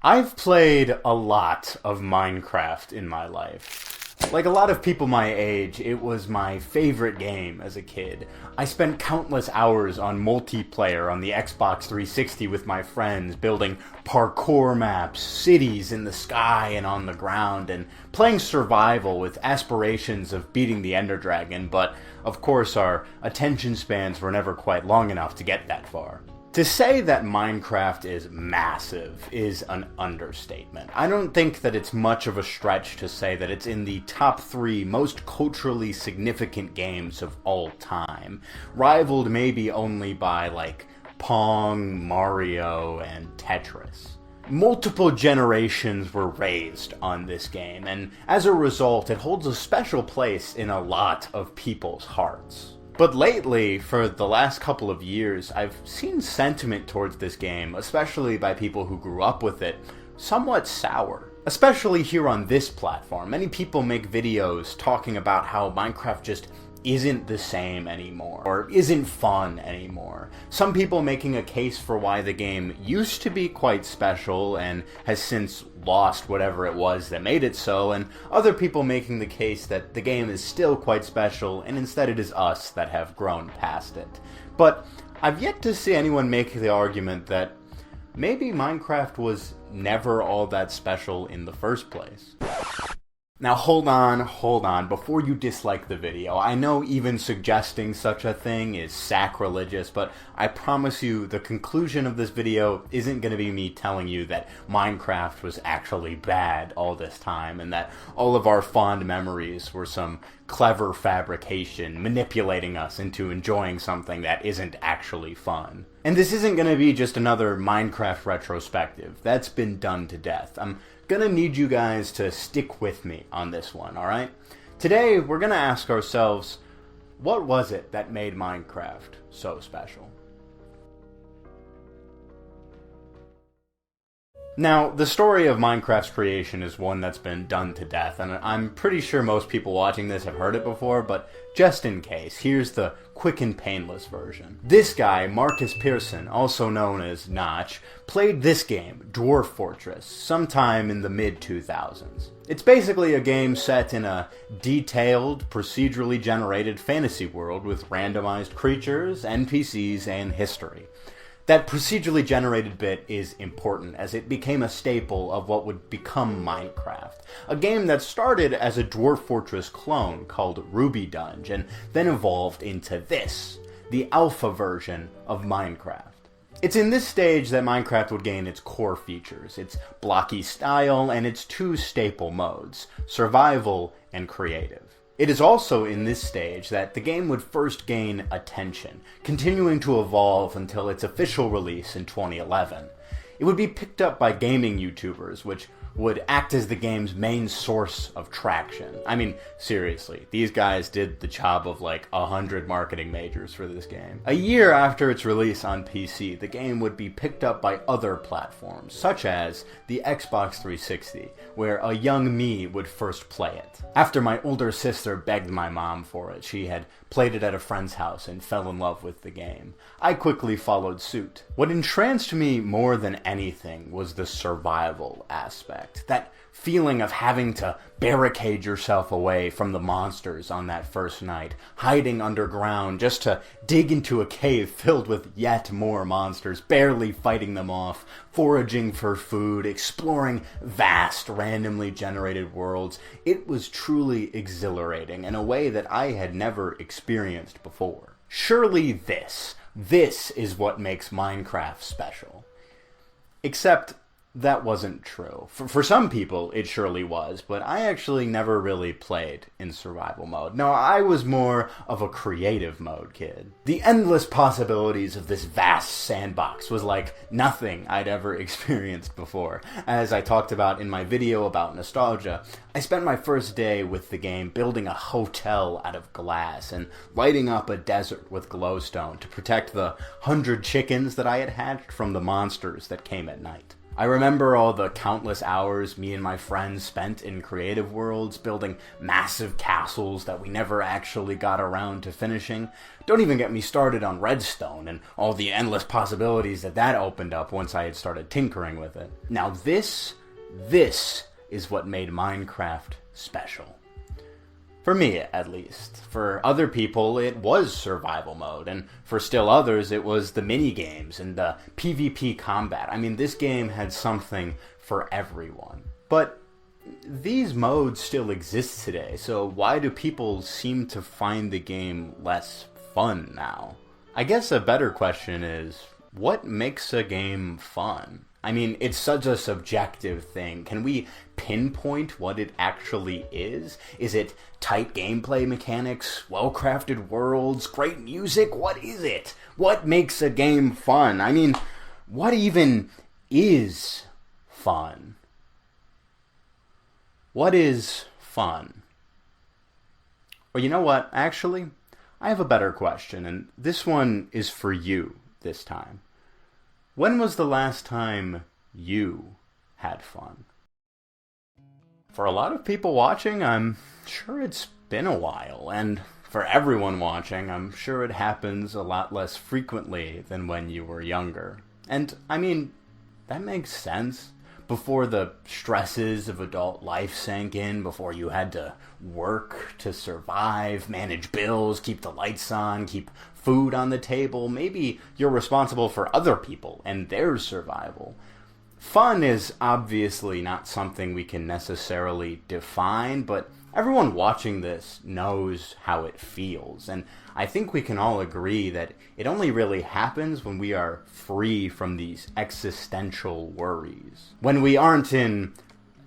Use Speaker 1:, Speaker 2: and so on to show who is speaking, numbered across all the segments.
Speaker 1: I've played a lot of Minecraft in my life. Like a lot of people my age, it was my favorite game as a kid. I spent countless hours on multiplayer on the Xbox 360 with my friends, building parkour maps, cities in the sky and on the ground, and playing survival with aspirations of beating the Ender Dragon, but of course our attention spans were never quite long enough to get that far. To say that Minecraft is massive is an understatement. I don't think that it's much of a stretch to say that it's in the top 3 most culturally significant games of all time, rivaled maybe only by, like, Pong, Mario, and Tetris. Multiple generations were raised on this game, and as a result, it holds a special place in a lot of people's hearts. But lately, for the last couple of years, I've seen sentiment towards this game, especially by people who grew up with it, somewhat sour. Especially here on this platform. Many people make videos talking about how Minecraft just isn't the same anymore, or isn't fun anymore. Some people making a case for why the game used to be quite special and has since lost whatever it was that made it so, and other people making the case that the game is still quite special and instead it is us that have grown past it. But I've yet to see anyone make the argument that maybe Minecraft was never all that special in the first place. Now hold on, before you dislike the video. I know even suggesting such a thing is sacrilegious, but I promise you the conclusion of this video isn't going to be me telling you that Minecraft was actually bad all this time, and that all of our fond memories were some clever fabrication manipulating us into enjoying something that isn't actually fun. And this isn't going to be just another Minecraft retrospective. That's been done to death. I'm gonna need you guys to stick with me on this one, alright? Today, we're gonna ask ourselves, what was it that made Minecraft so special? Now, the story of Minecraft's creation is one that's been done to death, and I'm pretty sure most people watching this have heard it before, but just in case, here's the quick and painless version. This guy, Marcus Pearson, also known as Notch, played this game, Dwarf Fortress, sometime in the mid-2000s. It's basically a game set in a detailed, procedurally generated fantasy world with randomized creatures, NPCs, and history. That procedurally generated bit is important, as it became a staple of what would become Minecraft. A game that started as a Dwarf Fortress clone called Ruby Dunge, and then evolved into this, the alpha version of Minecraft. It's in this stage that Minecraft would gain its core features, its blocky style, and its 2 staple modes, survival and creative. It is also in this stage that the game would first gain attention, continuing to evolve until its official release in 2011. It would be picked up by gaming YouTubers, which would act as the game's main source of traction. I mean, seriously, these guys did the job of like 100 marketing majors for this game. A year after its release on PC, the game would be picked up by other platforms, such as the Xbox 360, where a young me would first play it. After my older sister begged my mom for it, she had played it at a friend's house and fell in love with the game. I quickly followed suit. What entranced me more than anything was the survival aspect. That feeling of having to barricade yourself away from the monsters on that first night, hiding underground just to dig into a cave filled with yet more monsters, barely fighting them off, foraging for food, exploring vast, randomly generated worlds. It was truly exhilarating in a way that I had never experienced before. Surely this is what makes Minecraft special. Except that wasn't true. For some people, it surely was, but I actually never really played in survival mode. No, I was more of a creative mode kid. The endless possibilities of this vast sandbox was like nothing I'd ever experienced before. As I talked about in my video about nostalgia, I spent my first day with the game building a hotel out of glass and lighting up a desert with glowstone to protect the 100 chickens that I had hatched from the monsters that came at night. I remember all the countless hours me and my friends spent in creative worlds, building massive castles that we never actually got around to finishing. Don't even get me started on redstone and all the endless possibilities that opened up once I had started tinkering with it. Now this is what made Minecraft special. For me, at least. For other people, it was survival mode, and for still others, it was the mini-games and the PvP combat. I mean, this game had something for everyone. But these modes still exist today, so why do people seem to find the game less fun now? I guess a better question is, what makes a game fun? I mean, it's such a subjective thing. Can we pinpoint what it actually is? Is it tight gameplay mechanics, well-crafted worlds, great music? What is it? What makes a game fun? I mean, what even is fun? What is fun? Or you know what? Actually, I have a better question, and this one is for you this time. When was the last time you had fun? For a lot of people watching, I'm sure it's been a while, and for everyone watching, I'm sure it happens a lot less frequently than when you were younger. And, I mean, that makes sense. Before the stresses of adult life sank in, before you had to work to survive, manage bills, keep the lights on, keep food on the table, maybe you're responsible for other people and their survival. Fun is obviously not something we can necessarily define, but everyone watching this knows how it feels, and I think we can all agree that it only really happens when we are free from these existential worries. When we aren't in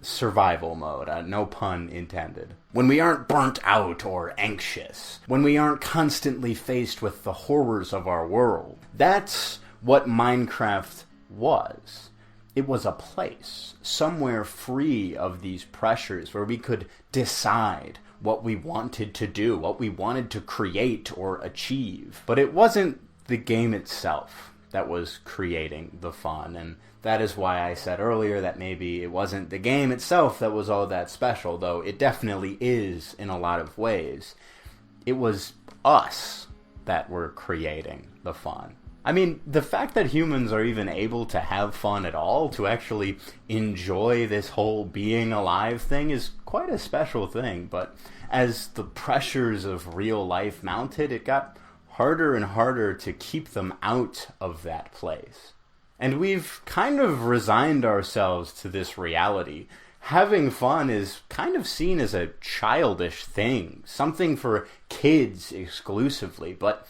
Speaker 1: survival mode, no pun intended. When we aren't burnt out or anxious. When we aren't constantly faced with the horrors of our world. That's what Minecraft was. It was a place, somewhere free of these pressures, where we could decide what we wanted to do, what we wanted to create or achieve. But it wasn't the game itself that was creating the fun, and that is why I said earlier that maybe it wasn't the game itself that was all that special, though it definitely is in a lot of ways. It was us that were creating the fun. I mean, the fact that humans are even able to have fun at all, to actually enjoy this whole being alive thing, is quite a special thing, but as the pressures of real life mounted, it got harder and harder to keep them out of that place. And we've kind of resigned ourselves to this reality. Having fun is kind of seen as a childish thing, something for kids exclusively, but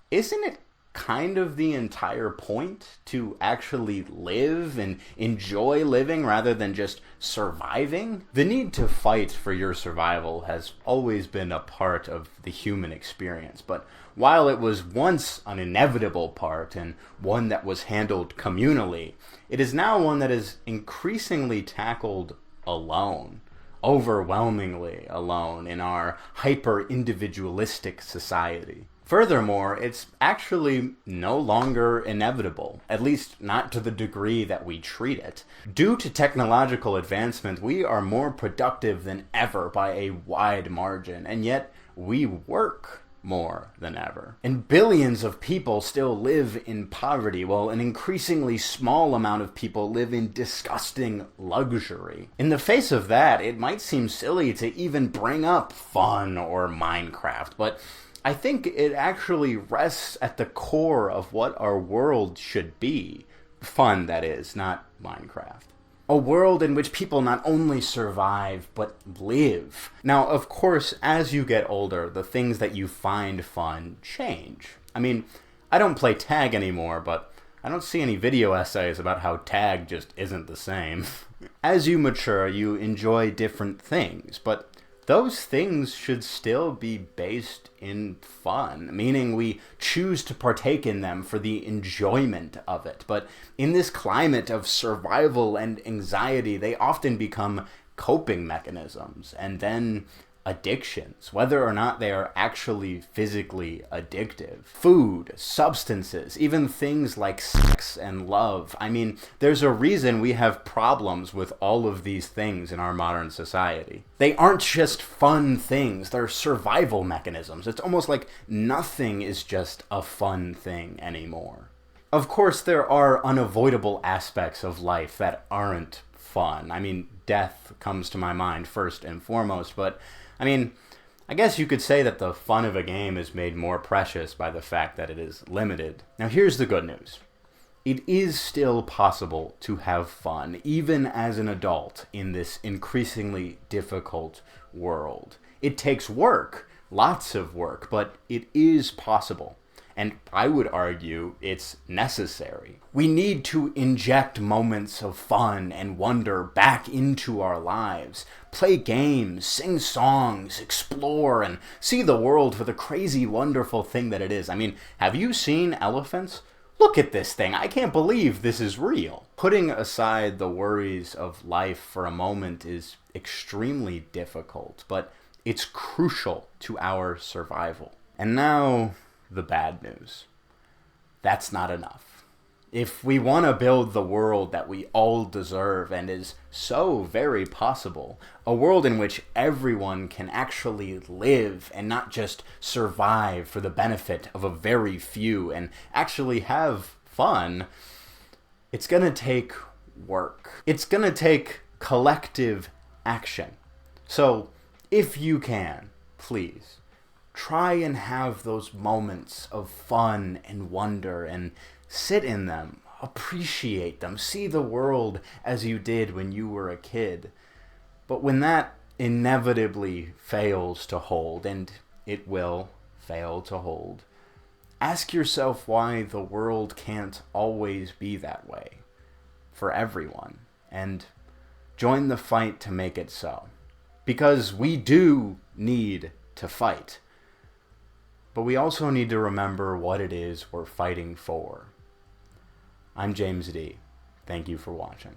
Speaker 1: isn't it kind of the entire point to actually live and enjoy living rather than just surviving? The need to fight for your survival has always been a part of the human experience, but while it was once an inevitable part and one that was handled communally, it is now one that is increasingly tackled alone. Overwhelmingly alone in our hyper-individualistic society. Furthermore, it's actually no longer inevitable, at least not to the degree that we treat it. Due to technological advancement, we are more productive than ever by a wide margin, and yet we work more than ever. And billions of people still live in poverty, while an increasingly small amount of people live in disgusting luxury. In the face of that, it might seem silly to even bring up fun or Minecraft, but I think it actually rests at the core of what our world should be. Fun, that is, not Minecraft. A world in which people not only survive, but live. Now, of course, as you get older, the things that you find fun change. I mean, I don't play tag anymore, but I don't see any video essays about how tag just isn't the same. As you mature, you enjoy different things, but those things should still be based in fun, meaning we choose to partake in them for the enjoyment of it. But in this climate of survival and anxiety, they often become coping mechanisms, and then addictions, whether or not they are actually physically addictive. Food, substances, even things like sex and love. I mean, there's a reason we have problems with all of these things in our modern society. They aren't just fun things, they're survival mechanisms. It's almost like nothing is just a fun thing anymore. Of course, there are unavoidable aspects of life that aren't fun. I mean, death comes to my mind first and foremost, but I mean, I guess you could say that the fun of a game is made more precious by the fact that it is limited. Now here's the good news. It is still possible to have fun, even as an adult, in this increasingly difficult world. It takes work, lots of work, but it is possible. And I would argue it's necessary. We need to inject moments of fun and wonder back into our lives. Play games, sing songs, explore, and see the world for the crazy, wonderful thing that it is. I mean, have you seen elephants? Look at this thing. I can't believe this is real. Putting aside the worries of life for a moment is extremely difficult, but it's crucial to our survival. And now, the bad news. That's not enough. If we want to build the world that we all deserve and is so very possible, a world in which everyone can actually live and not just survive for the benefit of a very few and actually have fun, it's going to take work. It's going to take collective action. So, if you can, please, try and have those moments of fun and wonder and sit in them, appreciate them, see the world as you did when you were a kid. But when that inevitably fails to hold, and it will fail to hold, ask yourself why the world can't always be that way for everyone, and join the fight to make it so. Because we do need to fight. But we also need to remember what it is we're fighting for. I'm James D. Thank you for watching.